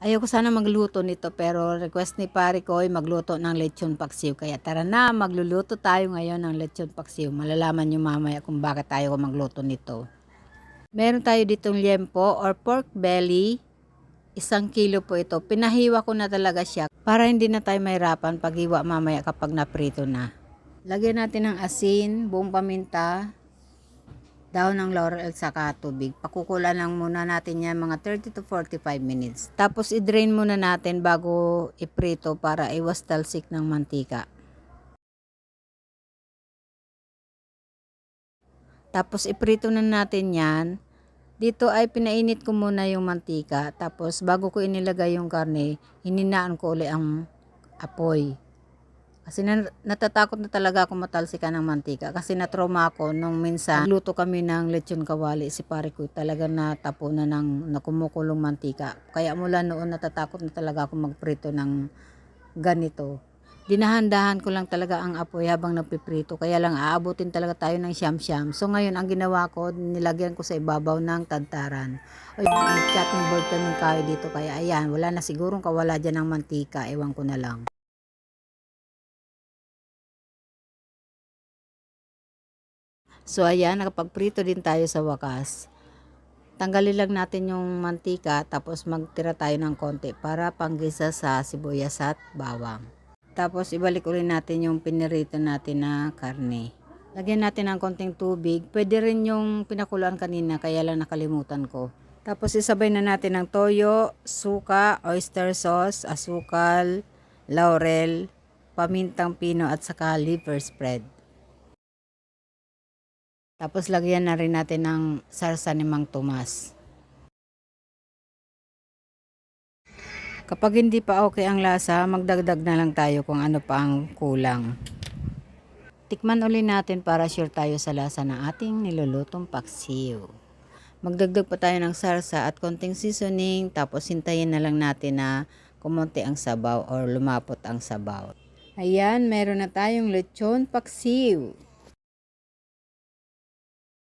Ayoko sana magluto nito pero request ni pare ko ay magluto ng lechon paksiw. Kaya tara na, magluluto tayo ngayon ng lechon paksiw. Malalaman nyo mamaya kung bakit tayo magluto nito. Meron tayo ditong liempo or pork belly. 1 kilo po ito. Pinahiwa ko na talaga siya para hindi na tayo mahirapan paghiwa mamaya kapag naprito na. Lagyan natin ng asin, buong paminta, dahon ng laurel at saka tubig. Pakukulan lang muna natin yan mga 30 to 45 minutes. Tapos i-drain muna natin bago iprito para iwas talsik ng mantika. Tapos iprito na natin yan. Dito ay pinainit ko muna yung mantika. Tapos bago ko inilagay yung karne, hininaan ko uli ang apoy. Kasi natatakot na talaga ako matalsikan ng mantika. Kasi na-trauma ako nung minsan luto kami ng lechon kawali. Si pare ko talaga natapunan ng nakumukulong mantika. Kaya mula noon natatakot na talaga ako magprito ng ganito. Dinahan-dahan ko lang talaga ang apoy habang napiprito. Kaya lang aabutin talaga tayo ng siyam-siyam. So ngayon ang ginawa ko, nilagyan ko sa ibabaw ng tantaran. Ay, chopping board kaming kayo dito. Kaya ayan, wala na sigurong kawala dyan ng mantika. Ewan ko na lang. So ayan, nakapagprito din tayo sa wakas. Tanggalin lang natin yung mantika tapos magtira tayo ng konti para panggisa sa sibuyas at bawang. Tapos ibalik ulit natin yung pinirito natin na karne. Lagyan natin ng konting tubig. Pwede rin yung pinakuluan kanina kaya lang nakalimutan ko. Tapos isabay na natin ng toyo, suka, oyster sauce, asukal, laurel, pamintang pino at saka liver spread. Tapos lagyan na rin natin ng sarsa ni Mang Tomas. Kapag hindi pa okay ang lasa, magdagdag na lang tayo kung ano pa ang kulang. Tikman uli natin para sure tayo sa lasa ng ating nilulutong paksiw. Magdagdag pa tayo ng sarsa at konting seasoning, tapos hintayin na lang natin na kumonti ang sabaw or lumapot ang sabaw. Ayan, meron na tayong lechon paksiw.